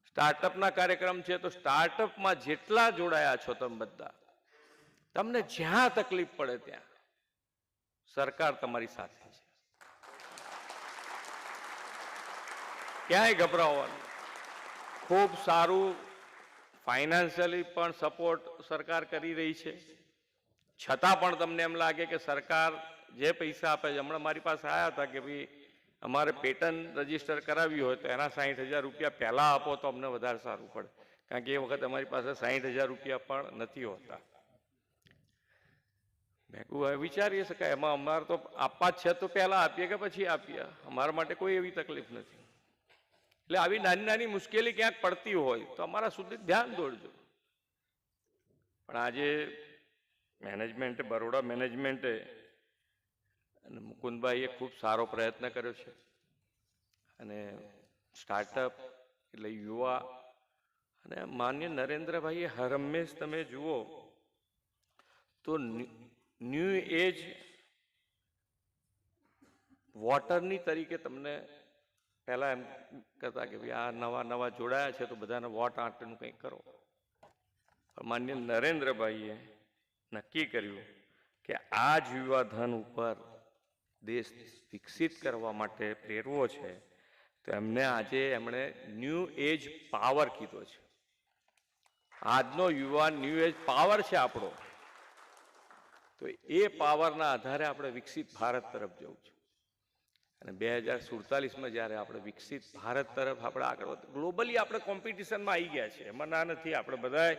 સ્ટાર્ટઅપના કાર્યક્રમ છે તો સ્ટાર્ટઅપમાં જેટલા જોડાયા છો તમે બધા, તમને જ્યાં તકલીફ પડે ત્યાં સરકાર તમારી સાથે છે. ક્યાંય ગભરાવાનું. ખૂબ સારું ફાઇનાન્શિયલી પણ સપોર્ટ સરકાર કરી રહી છે. છતાં પણ તમને એમ લાગે કે સરકાર જે પૈસા આપે છે, હમણાં મારી પાસે આવ્યા હતા કે ભાઈ અમારે પેટન્ટ રજીસ્ટર કરાવ્યું હોય તો એના 60,000 રૂપિયા પહેલા આપો તો અમને વધારે સારું પડે, કારણ કે એ વખત અમારી પાસે 60,000 રૂપિયા પણ નથી હોતા. મેં કહું વિચારી શકાય, એમાં અમારે તો આપવા જ છે તો પહેલા આપીએ કે પછી આપીએ, અમારા માટે કોઈ એવી તકલીફ નથી. એટલે આવી નાની નાની મુશ્કેલી ક્યાંક પડતી હોય તો અમારા સુધી ધ્યાન દોડજો. પણ આજે મેનેજમેન્ટે, બરોડા મેનેજમેન્ટે અને મુકુંદભાઈએ ખૂબ સારો પ્રયત્ન કર્યો છે. અને સ્ટાર્ટઅપ એટલે યુવા, અને માન્ય નરેન્દ્રભાઈએ હર હંમેશ તમે જુઓ તો ન્યૂ એજ વોટરની તરીકે તમને પહેલા એમ કહેતા કે ભાઈ આ નવા નવા જોડાયા છે તો બધાને વોટ આંટનું કંઈક કરો. પણ માન્ય નરેન્દ્રભાઈએ નક્કી કર્યું કે આ જ યુવા ધન ઉપર દેશ વિકસિત કરવા માટે પ્રેરવો છે, તો એમને આજે એમણે ન્યૂ એજ પાવર કીધો છે. આજનો યુવાન ન્યૂ એજ પાવર છે આપણો, તો એ પાવરના આધારે આપણે વિકસિત ભારત તરફ જવું છે. અને 2047માં જ્યારે આપણે વિકસિત ભારત તરફ આપણે આગળ ગ્લોબલી આપણે કોમ્પિટિશનમાં આવી ગયા છે, એમાં ના નથી. આપણે બધાએ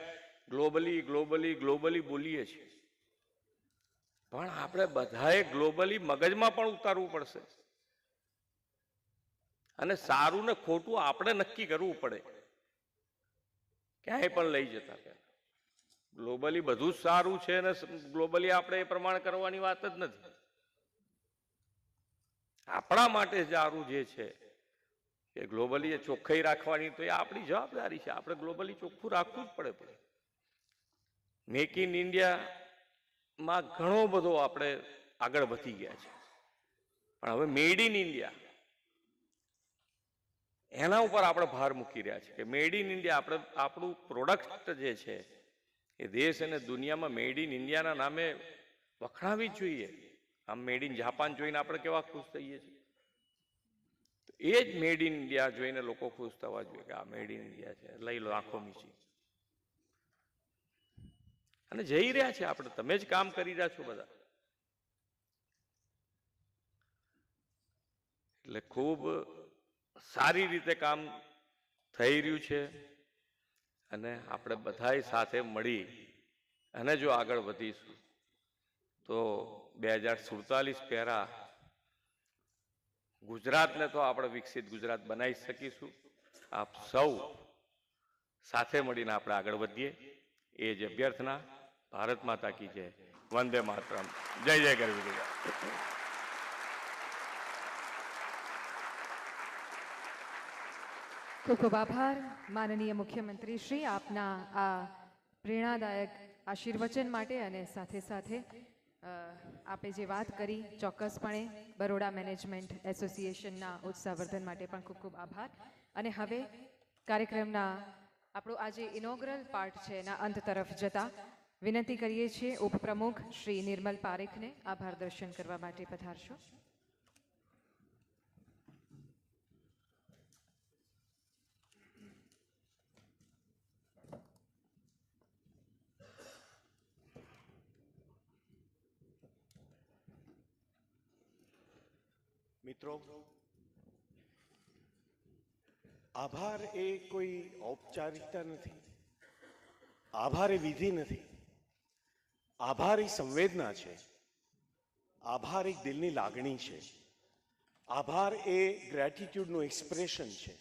ગ્લોબલી ગ્લોબલી ગ્લોબલી બોલીએ છીએ, પણ આપણે બધાએ ગ્લોબલી મગજમાં પણ ઉતારવું પડશે અને સારું ને ખોટું આપણે નક્કી કરવું પડે. ક્યાંય પણ લઈ જતા પહેલા ગ્લોબલી બધું જ સારું છે ને ગ્લોબલી આપણે એ પ્રમાણે કરવાની વાત જ નથી. આપણા માટે સારું જે છે એ ગ્લોબલી એ ચોખ્ખાઈ રાખવાની, તો એ આપણી જવાબદારી છે. આપણે ગ્લોબલી ચોખ્ખું રાખવું જ પડે. મેક ઇન ઇન્ડિયામાં ઘણો બધો આપણે આગળ વધી ગયા છે, પણ હવે મેડ ઇન ઇન્ડિયા એના ઉપર આપણે ભાર મૂકી રહ્યા છે કે મેડ ઇન ઇન્ડિયા આપણે આપણું પ્રોડક્ટ જે છે એ દેશ અને દુનિયામાં મેડ ઇન ઇન્ડિયાના નામે વખણાવી જ જોઈએ. આમ મેડ ઇન જાપાન જોઈને આપણે કેવા ખુશ થઈએ છીએ, તો એ જ મેડ ઇન ઇન્ડિયા જોઈને લોકો ખુશ થવા જોઈએ કે આ મેડ ઇન ઇન્ડિયા છે, લઈ લો આંખો મીચી. અને જઈ રહ્યા છે આપણે, તમે જ કામ કરી રહ્યા છો બધા. એટલે ખૂબ સારી રીતે કામ થઈ રહ્યું છે અને આપણે બધાય સાથે મળી અને જો આગળ વધીશું તો 2047 પહેલા ગુજરાતને તો આપણે વિકસિત ગુજરાત બનાવી શકીશું. આપ સૌ સાથે મળીને આપણે આગળ વધીએ એ જ અભ્યર્થના. ભારત માતા કી જય. વંદે માતરમ. જય જય ગરવી ગુજરાત. ખૂબ ખૂબ આભાર માનનીય મુખ્યમંત્રી શ્રી, આપના આ પ્રેરણાદાયક આશીર્વચન માટે. અને સાથે સાથે આપે જે વાત કરી ચોક્કસપણે બરોડા મેનેજમેન્ટ એસોસિએશનના ઉત્સાહવર્ધન માટે પણ ખૂબ ખૂબ આભાર. અને હવે કાર્યક્રમના આપણો આજે ઇનોગ્રલ પાર્ટ છે એના અંત તરફ જતા વિનંતી કરીએ છીએ ઉપપ્રમુખ શ્રી નિર્મલ પારેખને આભાર દર્શન કરવા માટે પધારશો. મિત્રો, આભાર એ કોઈ ઔપચારિકતા નથી, આભાર એ વિધિ નથી, આભાર એ સંવેદના છે, આભાર એક દિલની લાગણી છે, આભાર એ ગ્રેટિટ્યૂડનું એક્સપ્રેશન છે.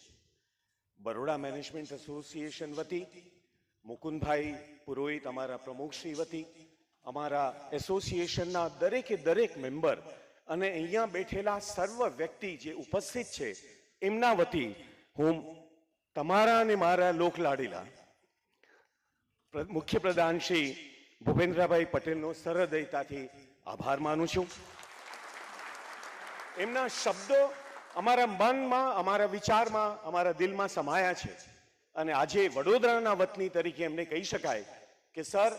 બરોડા મેનેજમેન્ટ એસોસિએશન વતી મુકુંદભાઈ પુરોહિત અમારા પ્રમુખશ્રી વતી અમારા એસોસિએશનના દરેકે દરેક મેમ્બર અને અહીંયા બેઠેલા સર્વ વ્યક્તિ જે ઉપસ્થિત છે એમના વતી હું તમારા અને મારા લોકલાડીલા મુખ્ય પ્રધાન શ્રી ભૂપેન્દ્રભાઈ પટેલનો સહૃદયતાથી આભાર માનું છું. એમના શબ્દો અમારા મનમાં, અમારા વિચારમાં, અમારા દિલમાં સમાયા છે અને આજે વડોદરાના વતની તરીકે એમને કહી શકાય કે સર,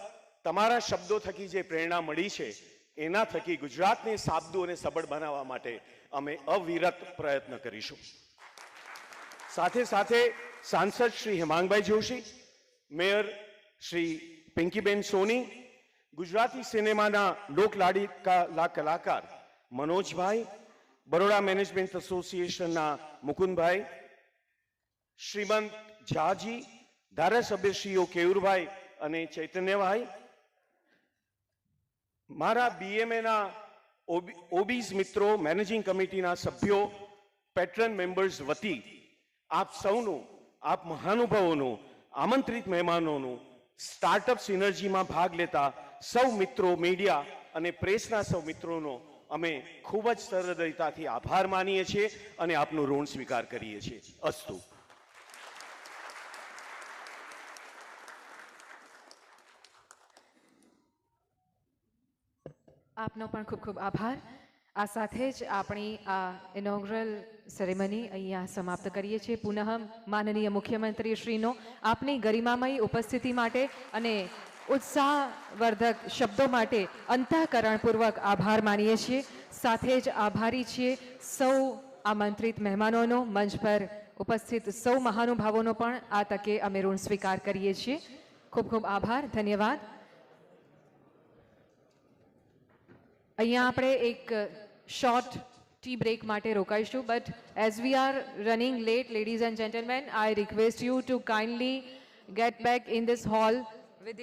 તમારા શબ્દો થકી જે પ્રેરણા મળી છે એના થકી ગુજરાતને સાબદું અને સબળ બનાવવા માટે અમે અવિરત પ્રયત્ન કરીશું. સાથે સાથે સાંસદ શ્રી હેમાંગભાઈ જોશી, મેયર શ્રી પિંકીબેન સોની, ગુજરાતી સિનેમાના લોકલાડીલા કલાકાર મનોજભાઈ, બરોડા મેનેજમેન્ટ એસોસિએશનના મુકુંદભાઈ, શ્રીમંત ઝાજી, ધારાસભ્યશ્રીઓ કેયુરભાઈ અને ચૈતન્યભાઈ, મારા બીએમએના ઓબીસ મિત્રો, મેનેજિંગ કમિટીના સભ્યો, પેટ્રન મેમ્બર્સ વતી આપ સૌનું, આપ મહાનુભાવોનું, આમંત્રિત મહેમાનોનું, સ્ટાર્ટઅપ સિનર્જીમાં ભાગ લેતા સૌ મિત્રો, મીડિયા અને પ્રેસના સૌ મિત્રોનો અમે ખૂબ જ સહૃદયતાથી આભાર માનીએ છીએ અને આપનું ઋણ સ્વીકાર કરીએ છીએ. અસ્તુ. આપનો પણ ખૂબ ખૂબ આભાર. આ સાથે જ આપણી આ ઇનોગ્રલ સેરેમની અહીંયા સમાપ્ત કરીએ છીએ. પુનઃ માનનીય મુખ્યમંત્રી શ્રીનો આપની ગરિમામયી ઉપસ્થિતિ માટે અને ઉત્સાહવર્ધક શબ્દો માટે અંતઃકરણપૂર્વક આભાર માનીએ છીએ. સાથે જ આભારી છીએ સૌ આમંત્રિત મહેમાનોનો, મંચ પર ઉપસ્થિત સૌ મહાનુભાવોનો પણ આ તકે અમે ઋણ સ્વીકાર કરીએ છીએ. ખૂબ ખૂબ આભાર, ધન્યવાદ. અહીંયા આપણે એક શોર્ટ ટી બ્રેક માટે રોકાઈશું, but as we are running late, ladies and gentlemen, I request you to kindly get back in this hall within